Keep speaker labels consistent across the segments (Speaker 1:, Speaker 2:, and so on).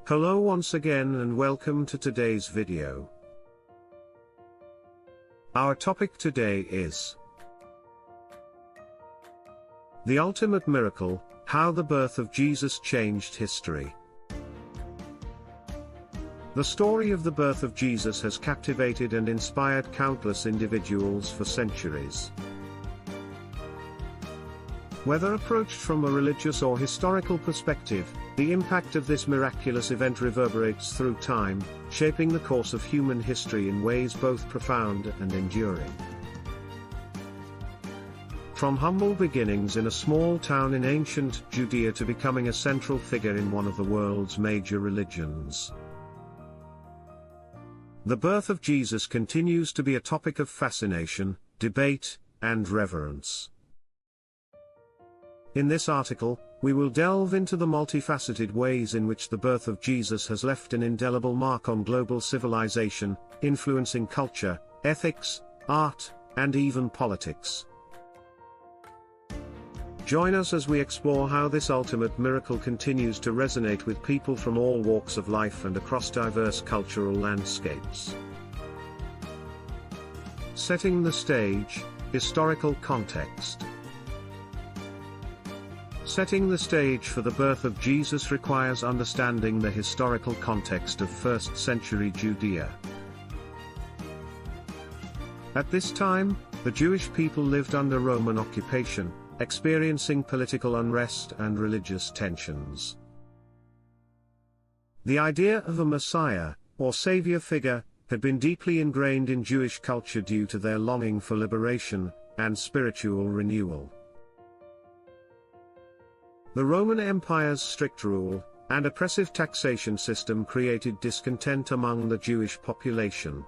Speaker 1: Hello once again and welcome to today's video. Our topic today is the ultimate miracle, how the birth of Jesus changed history. The story of the birth of Jesus has captivated and inspired countless individuals for centuries. Whether approached from a religious or historical perspective, the impact of this miraculous event reverberates through time, shaping the course of human history in ways both profound and enduring. From humble beginnings in a small town in ancient Judea to becoming a central figure in one of the world's major religions, the birth of Jesus continues to be a topic of fascination, debate, and reverence. In this article, we will delve into the multifaceted ways in which the birth of Jesus has left an indelible mark on global civilization, influencing culture, ethics, art, and even politics. Join us as we explore how this ultimate miracle continues to resonate with people from all walks of life and across diverse cultural landscapes. Setting the stage, historical context. Setting the stage for the birth of Jesus requires understanding the historical context of 1st century Judea. At this time, the Jewish people lived under Roman occupation, experiencing political unrest and religious tensions. The idea of a Messiah, or Savior figure, had been deeply ingrained in Jewish culture due to their longing for liberation and spiritual renewal. The Roman Empire's strict rule and oppressive taxation system created discontent among the Jewish population.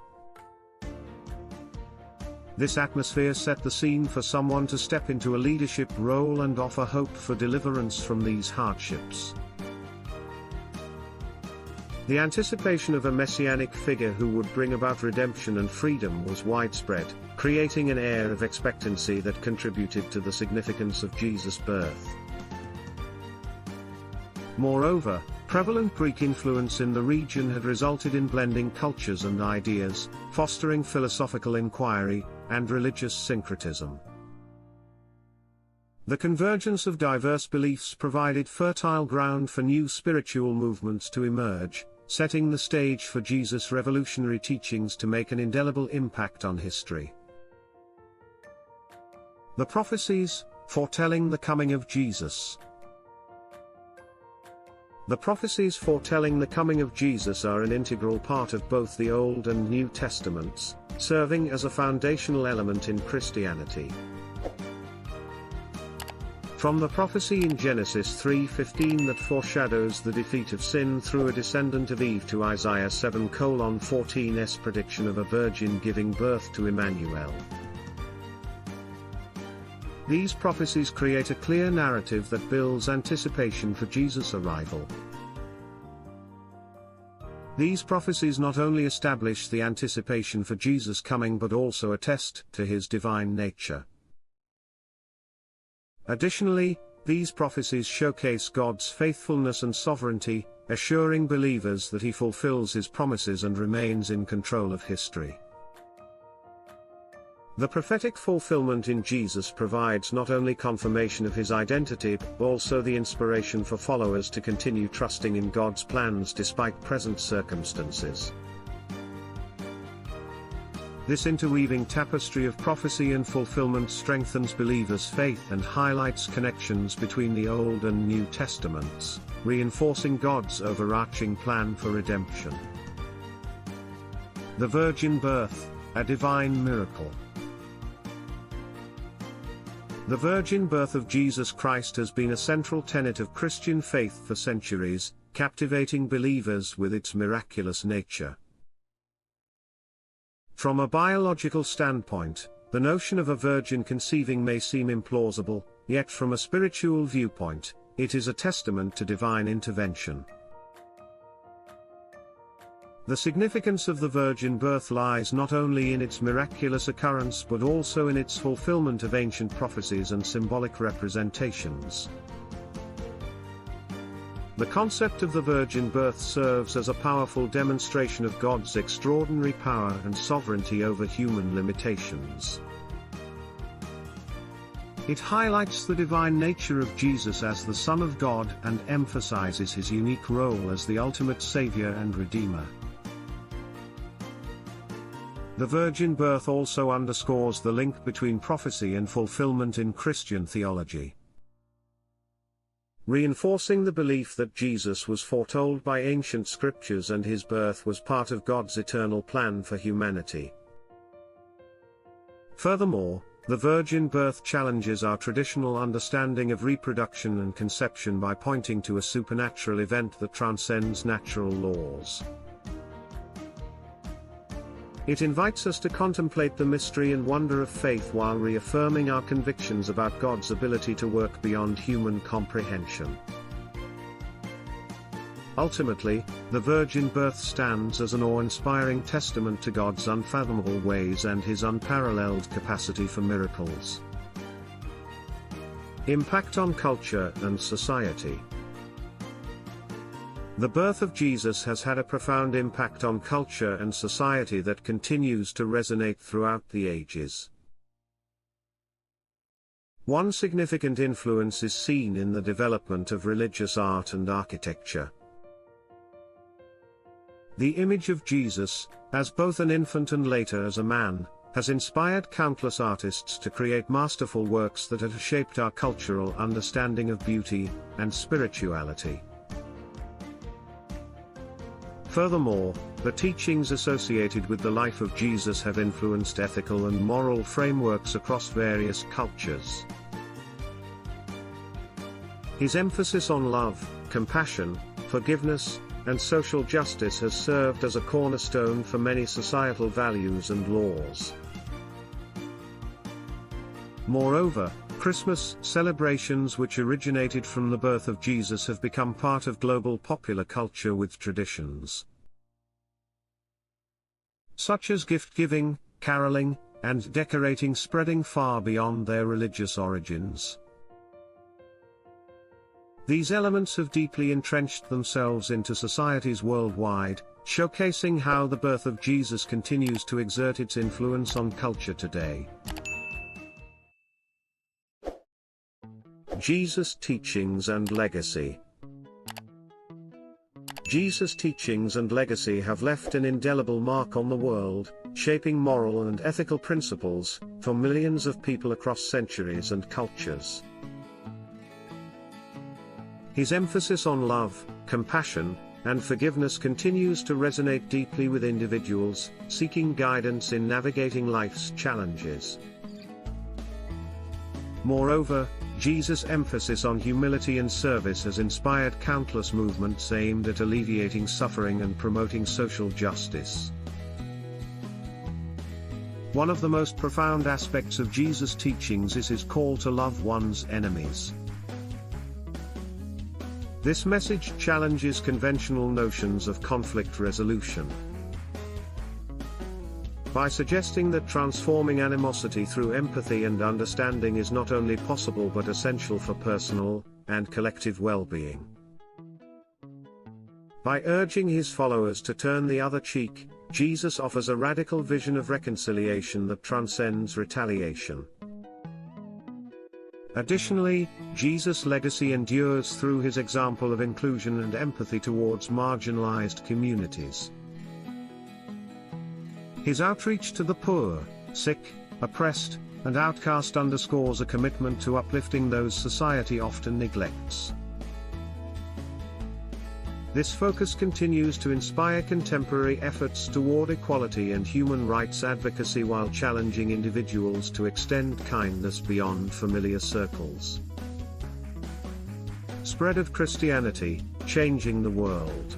Speaker 1: This atmosphere set the scene for someone to step into a leadership role and offer hope for deliverance from these hardships. The anticipation of a messianic figure who would bring about redemption and freedom was widespread, creating an air of expectancy that contributed to the significance of Jesus' birth. Moreover, prevalent Greek influence in the region had resulted in blending cultures and ideas, fostering philosophical inquiry and religious syncretism. The convergence of diverse beliefs provided fertile ground for new spiritual movements to emerge, setting the stage for Jesus' revolutionary teachings to make an indelible impact on history. The Prophecies, foretelling the coming of Jesus. The prophecies foretelling the coming of Jesus are an integral part of both the Old and New Testaments, serving as a foundational element in Christianity. From the prophecy in Genesis 3:15 that foreshadows the defeat of sin through a descendant of Eve to Isaiah 7:14's prediction of a virgin giving birth to Emmanuel. These prophecies create a clear narrative that builds anticipation for Jesus' arrival. These prophecies not only establish the anticipation for Jesus' coming but also attest to his divine nature. Additionally, these prophecies showcase God's faithfulness and sovereignty, assuring believers that he fulfills his promises and remains in control of history. The prophetic fulfillment in Jesus provides not only confirmation of his identity but also the inspiration for followers to continue trusting in God's plans despite present circumstances. This interweaving tapestry of prophecy and fulfillment strengthens believers' faith and highlights connections between the Old and New Testaments, reinforcing God's overarching plan for redemption. The virgin birth, a divine miracle. The virgin birth of Jesus Christ has been a central tenet of Christian faith for centuries, captivating believers with its miraculous nature. From a biological standpoint, the notion of a virgin conceiving may seem implausible, yet from a spiritual viewpoint, it is a testament to divine intervention. The significance of the virgin birth lies not only in its miraculous occurrence but also in its fulfillment of ancient prophecies and symbolic representations. The concept of the virgin birth serves as a powerful demonstration of God's extraordinary power and sovereignty over human limitations. It highlights the divine nature of Jesus as the Son of God and emphasizes his unique role as the ultimate Savior and Redeemer. The virgin birth also underscores the link between prophecy and fulfillment in Christian theology, reinforcing the belief that Jesus was foretold by ancient scriptures and his birth was part of God's eternal plan for humanity. Furthermore, the virgin birth challenges our traditional understanding of reproduction and conception by pointing to a supernatural event that transcends natural laws. It invites us to contemplate the mystery and wonder of faith while reaffirming our convictions about God's ability to work beyond human comprehension. Ultimately, the virgin birth stands as an awe-inspiring testament to God's unfathomable ways and his unparalleled capacity for miracles. Impact on culture and society. The birth of Jesus has had a profound impact on culture and society that continues to resonate throughout the ages. One significant influence is seen in the development of religious art and architecture. The image of Jesus, as both an infant and later as a man, has inspired countless artists to create masterful works that have shaped our cultural understanding of beauty and spirituality. Furthermore, the teachings associated with the life of Jesus have influenced ethical and moral frameworks across various cultures. His emphasis on love, compassion, forgiveness, and social justice has served as a cornerstone for many societal values and laws. Moreover, Christmas celebrations which originated from the birth of Jesus have become part of global popular culture with traditions such as gift-giving, caroling, and decorating spreading far beyond their religious origins. These elements have deeply entrenched themselves into societies worldwide, showcasing how the birth of Jesus continues to exert its influence on culture today. Jesus' teachings and legacy. Jesus' teachings and legacy have left an indelible mark on the world, shaping moral and ethical principles for millions of people across centuries and cultures. His emphasis on love, compassion, and forgiveness continues to resonate deeply with individuals seeking guidance in navigating life's challenges. Moreover, Jesus' emphasis on humility and service has inspired countless movements aimed at alleviating suffering and promoting social justice. One of the most profound aspects of Jesus' teachings is his call to love one's enemies. This message challenges conventional notions of conflict resolution by suggesting that transforming animosity through empathy and understanding is not only possible but essential for personal and collective well-being. By urging his followers to turn the other cheek, Jesus offers a radical vision of reconciliation that transcends retaliation. Additionally, Jesus' legacy endures through his example of inclusion and empathy towards marginalized communities. His outreach to the poor, sick, oppressed, and outcast underscores a commitment to uplifting those society often neglects. This focus continues to inspire contemporary efforts toward equality and human rights advocacy while challenging individuals to extend kindness beyond familiar circles. Spread of Christianity, changing the world.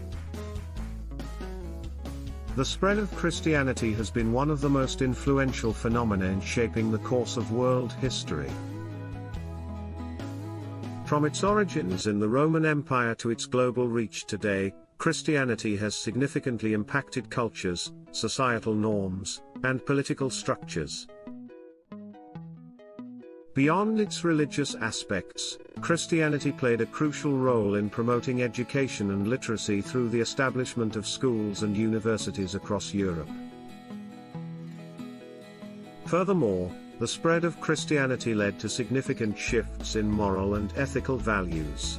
Speaker 1: The spread of Christianity has been one of the most influential phenomena in shaping the course of world history. From its origins in the Roman Empire to its global reach today, Christianity has significantly impacted cultures, societal norms, and political structures. Beyond its religious aspects, Christianity played a crucial role in promoting education and literacy through the establishment of schools and universities across Europe. Furthermore, the spread of Christianity led to significant shifts in moral and ethical values.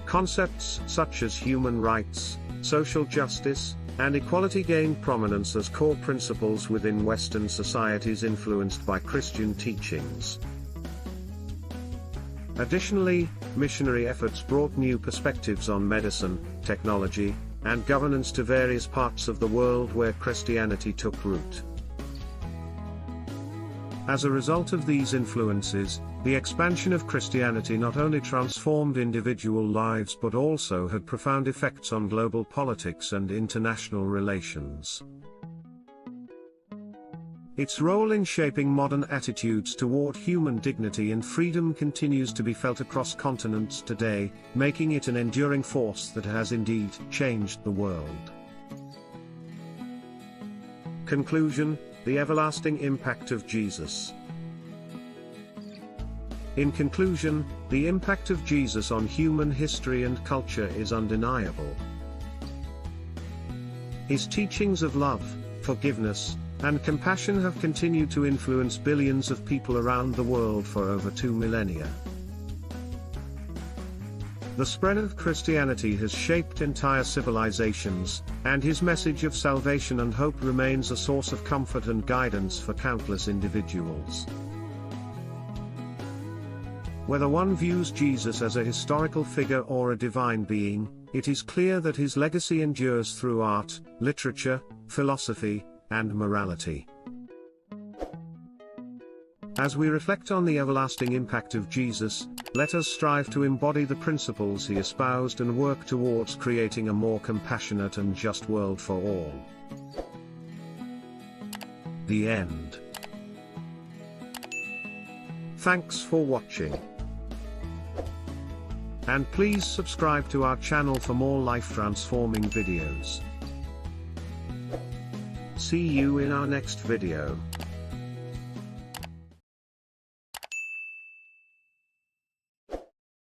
Speaker 1: Concepts such as human rights, social justice, and equality gained prominence as core principles within Western societies influenced by Christian teachings. Additionally, missionary efforts brought new perspectives on medicine, technology, and governance to various parts of the world where Christianity took root. As a result of these influences, the expansion of Christianity not only transformed individual lives but also had profound effects on global politics and international relations. Its role in shaping modern attitudes toward human dignity and freedom continues to be felt across continents today, making it an enduring force that has indeed changed the world. Conclusion: the everlasting impact of Jesus. In conclusion, the impact of Jesus on human history and culture is undeniable. His teachings of love, forgiveness, and compassion have continued to influence billions of people around the world for over 2 millennia. The spread of Christianity has shaped entire civilizations, and his message of salvation and hope remains a source of comfort and guidance for countless individuals. Whether one views Jesus as a historical figure or a divine being, it is clear that his legacy endures through art, literature, philosophy, and morality. As we reflect on the everlasting impact of Jesus, let us strive to embody the principles he espoused and work towards creating a more compassionate and just world for all. The end. Thanks for watching. And please subscribe to our channel for more life-transforming videos. See you in our next video.